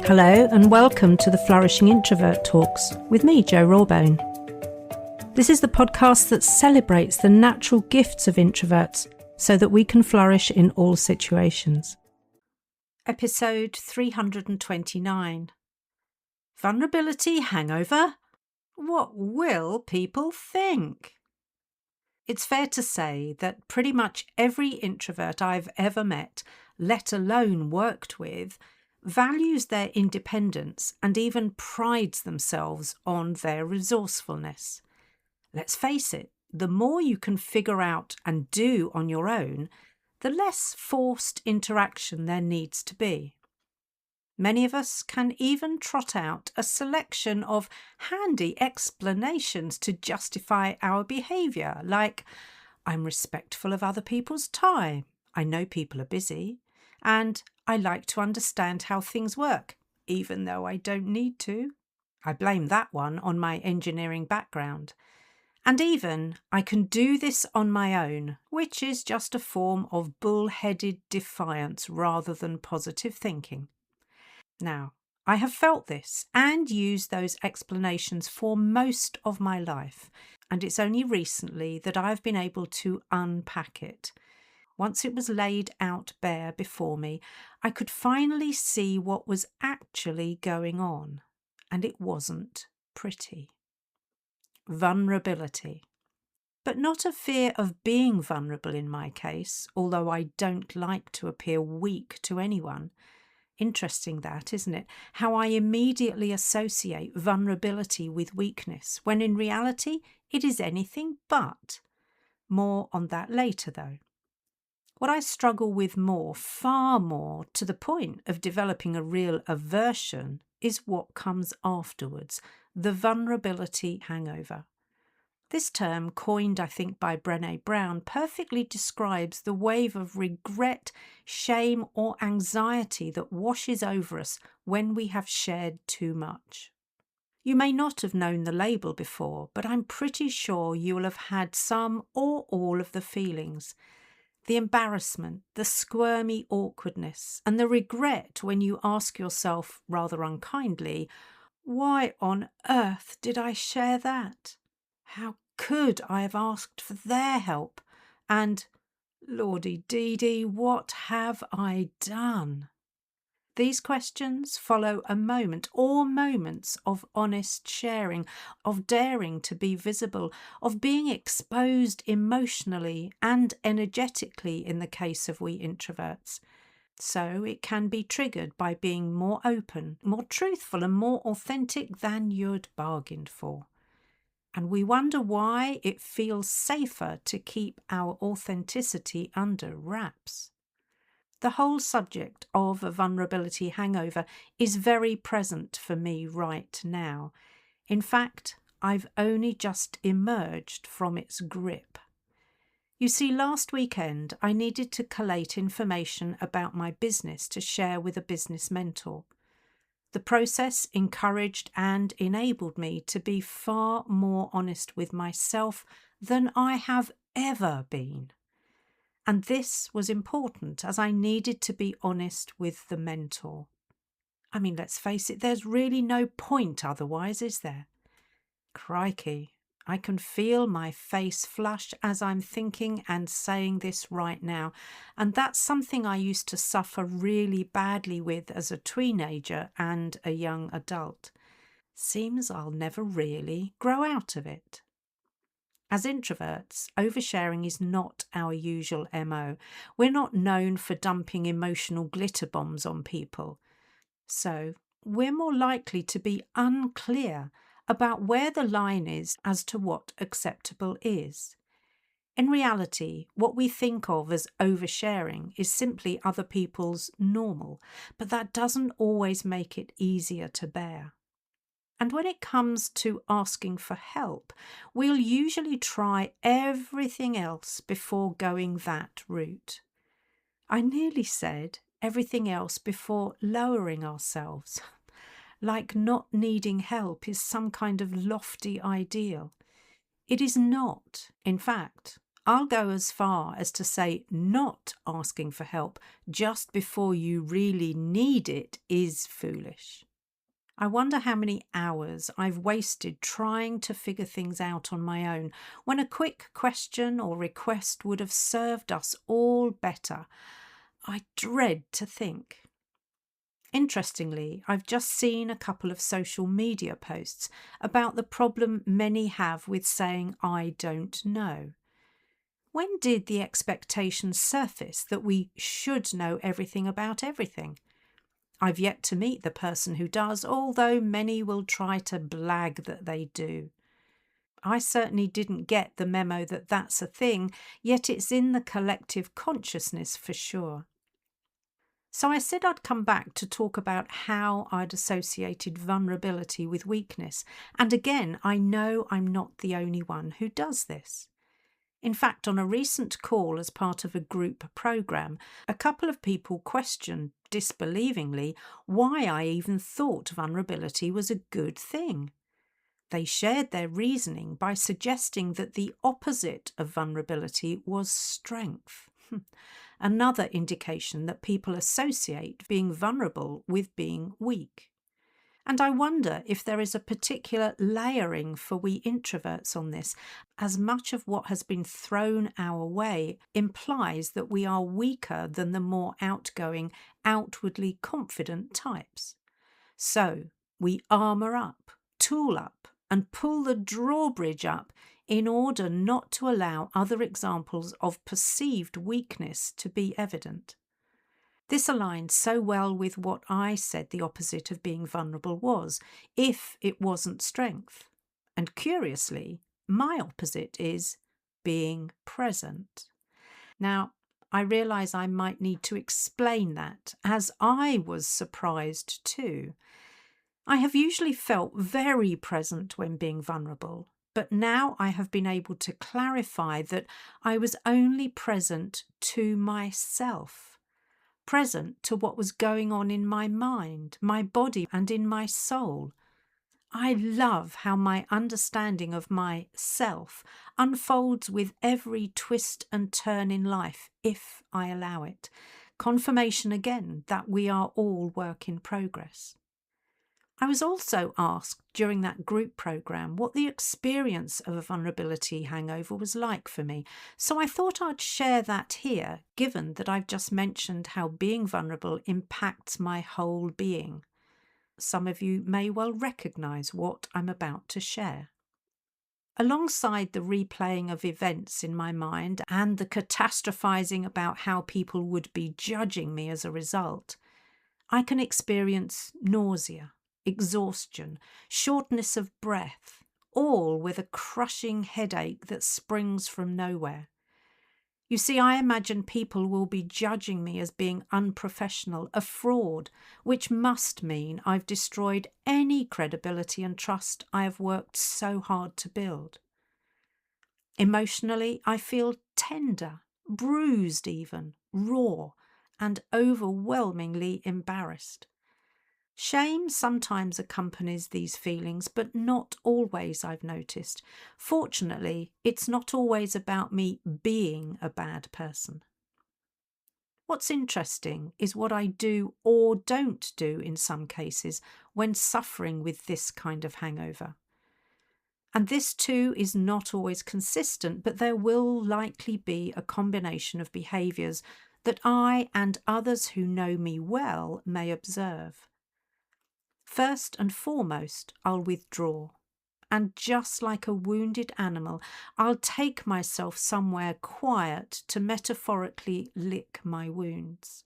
Hello and welcome to the Flourishing Introvert Talks with me, Jo Rawbone. This is the podcast that celebrates the natural gifts of introverts so that we can flourish in all situations. Episode 329. Vulnerability Hangover? What will people think? It's fair to say that pretty much every introvert I've ever met, let alone worked with, values their independence and even prides themselves on their resourcefulness. Let's face it, the more you can figure out and do on your own, the less forced interaction there needs to be. Many of us can even trot out a selection of handy explanations to justify our behaviour, like, I'm respectful of other people's time, I know people are busy, and I like to understand how things work, even though I don't need to. I blame that one on my engineering background. And even, I can do this on my own, which is just a form of bull-headed defiance rather than positive thinking. Now, I have felt this and used those explanations for most of my life, and it's only recently that I've been able to unpack it. Once it was laid out bare before me, I could finally see what was actually going on, and it wasn't pretty. Vulnerability. But not a fear of being vulnerable in my case, although I don't like to appear weak to anyone. Interesting that, isn't it? How I immediately associate vulnerability with weakness, when in reality it is anything but. More on that later though. What I struggle with more, far more, to the point of developing a real aversion, is what comes afterwards, the vulnerability hangover. This term, coined I think by Brené Brown, perfectly describes the wave of regret, shame or anxiety that washes over us when we have shared too much. You may not have known the label before, but I'm pretty sure you will have had some or all of the feelings. The embarrassment, the squirmy awkwardness, and the regret when you ask yourself, rather unkindly, why on earth did I share that? How could I have asked for their help? And, Lordy Dee Dee, what have I done? These questions follow a moment or moments of honest sharing, of daring to be visible, of being exposed emotionally and energetically in the case of we introverts. So it can be triggered by being more open, more truthful and more authentic than you'd bargained for. And we wonder why it feels safer to keep our authenticity under wraps. The whole subject of a vulnerability hangover is very present for me right now. In fact, I've only just emerged from its grip. You see, last weekend I needed to collate information about my business to share with a business mentor. The process encouraged and enabled me to be far more honest with myself than I have ever been. And this was important as I needed to be honest with the mentor. I mean, let's face it, there's really no point otherwise, is there? Crikey, I can feel my face flush as I'm thinking and saying this right now. And that's something I used to suffer really badly with as a teenager and a young adult. Seems I'll never really grow out of it. As introverts, oversharing is not our usual MO. We're not known for dumping emotional glitter bombs on people. So we're more likely to be unclear about where the line is as to what acceptable is. In reality, what we think of as oversharing is simply other people's normal, but that doesn't always make it easier to bear. And when it comes to asking for help, we'll usually try everything else before going that route. I nearly said everything else before lowering ourselves, like not needing help is some kind of lofty ideal. It is not. In fact, I'll go as far as to say not asking for help just before you really need it is foolish. I wonder how many hours I've wasted trying to figure things out on my own when a quick question or request would have served us all better. I dread to think. Interestingly, I've just seen a couple of social media posts about the problem many have with saying, "I don't know." When did the expectation surface that we should know everything about everything? I've yet to meet the person who does, although many will try to blag that they do. I certainly didn't get the memo that that's a thing, yet it's in the collective consciousness for sure. So I said I'd come back to talk about how I'd associated vulnerability with weakness. And again, I know I'm not the only one who does this. In fact, on a recent call as part of a group program, a couple of people questioned disbelievingly why I even thought vulnerability was a good thing. They shared their reasoning by suggesting that the opposite of vulnerability was strength. Another indication that people associate being vulnerable with being weak. And I wonder if there is a particular layering for we introverts on this, as much of what has been thrown our way implies that we are weaker than the more outgoing, outwardly confident types. So we armour up, tool up, and pull the drawbridge up in order not to allow other examples of perceived weakness to be evident. This aligns so well with what I said the opposite of being vulnerable was, if it wasn't strength. And curiously, my opposite is being present. Now, I realise I might need to explain that, as I was surprised too. I have usually felt very present when being vulnerable, but now I have been able to clarify that I was only present to myself, present to what was going on in my mind, my body, and in my soul. I love how my understanding of myself unfolds with every twist and turn in life, if I allow it. Confirmation again that we are all work in progress. I was also asked during that group program what the experience of a vulnerability hangover was like for me, so I thought I'd share that here, given that I've just mentioned how being vulnerable impacts my whole being. Some of you may well recognise what I'm about to share. Alongside the replaying of events in my mind and the catastrophising about how people would be judging me as a result, I can experience nausea, exhaustion, shortness of breath, all with a crushing headache that springs from nowhere. You see, I imagine people will be judging me as being unprofessional, a fraud, which must mean I've destroyed any credibility and trust I have worked so hard to build. Emotionally, I feel tender, bruised even, raw, and overwhelmingly embarrassed. Shame sometimes accompanies these feelings, but not always, I've noticed. Fortunately, it's not always about me being a bad person. What's interesting is what I do or don't do in some cases when suffering with this kind of hangover. And this too is not always consistent, but there will likely be a combination of behaviours that I and others who know me well may observe. First and foremost, I'll withdraw. And just like a wounded animal, I'll take myself somewhere quiet to metaphorically lick my wounds.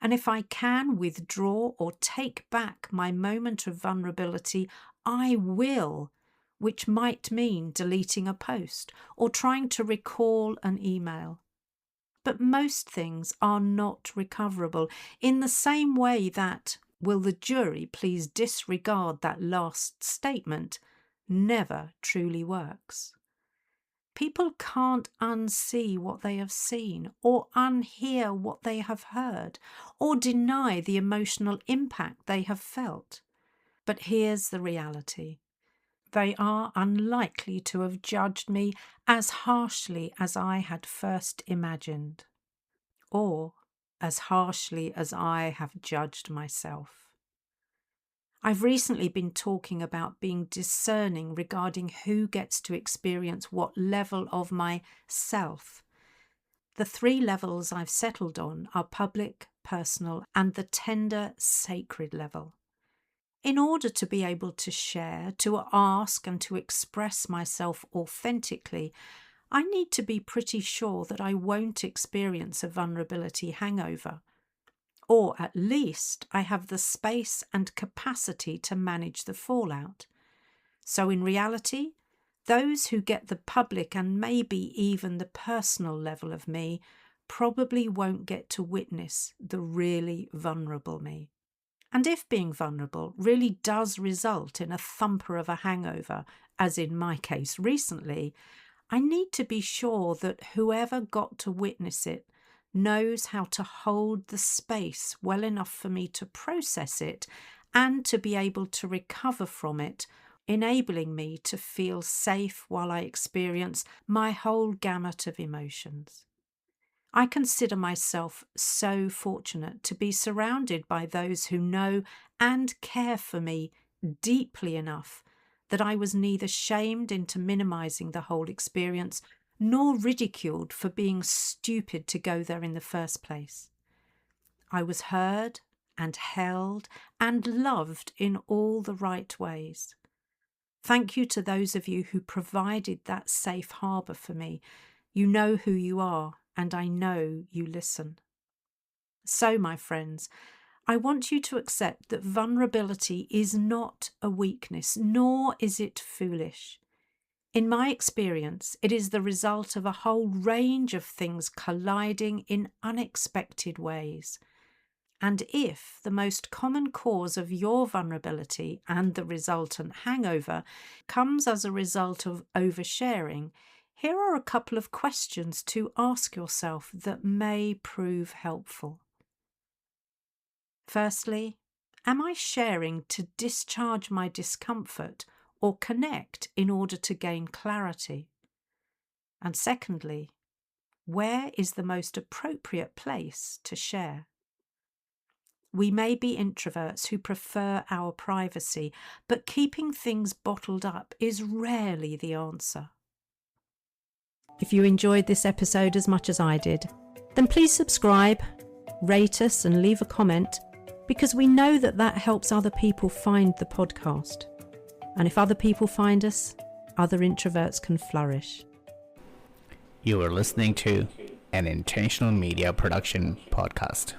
And if I can withdraw or take back my moment of vulnerability, I will, which might mean deleting a post or trying to recall an email. But most things are not recoverable in the same way that, will the jury please disregard that last statement, never truly works. People can't unsee what they have seen, or unhear what they have heard, or deny the emotional impact they have felt. But here's the reality. they are unlikely to have judged me as harshly as I had first imagined, or as harshly as I have judged myself. I've recently been talking about being discerning regarding who gets to experience what level of my self. The 3 levels I've settled on are public, personal, and the tender, sacred level. In order to be able to share, to ask, and to express myself authentically, I need to be pretty sure that I won't experience a vulnerability hangover. Or at least I have the space and capacity to manage the fallout. So in reality, those who get the public and maybe even the personal level of me probably won't get to witness the really vulnerable me. And if being vulnerable really does result in a thumper of a hangover, as in my case recently, I need to be sure that whoever got to witness it knows how to hold the space well enough for me to process it and to be able to recover from it, enabling me to feel safe while I experience my whole gamut of emotions. I consider myself so fortunate to be surrounded by those who know and care for me deeply enough that I was neither shamed into minimizing the whole experience nor ridiculed for being stupid to go there in the first place. I was heard and held and loved in all the right ways. Thank you to those of you who provided that safe harbour for me. You know who you are, and I know you listen. So, my friends, I want you to accept that vulnerability is not a weakness, nor is it foolish. In my experience, it is the result of a whole range of things colliding in unexpected ways. And if the most common cause of your vulnerability and the resultant hangover comes as a result of oversharing, here are a couple of questions to ask yourself that may prove helpful. Firstly, am I sharing to discharge my discomfort or connect in order to gain clarity? And secondly, where is the most appropriate place to share? We may be introverts who prefer our privacy, but keeping things bottled up is rarely the answer. If you enjoyed this episode as much as I did, then please subscribe, rate us and leave a comment, because we know that helps other people find the podcast. And if other people find us, other introverts can flourish. You are listening to an Intentional Media Production podcast.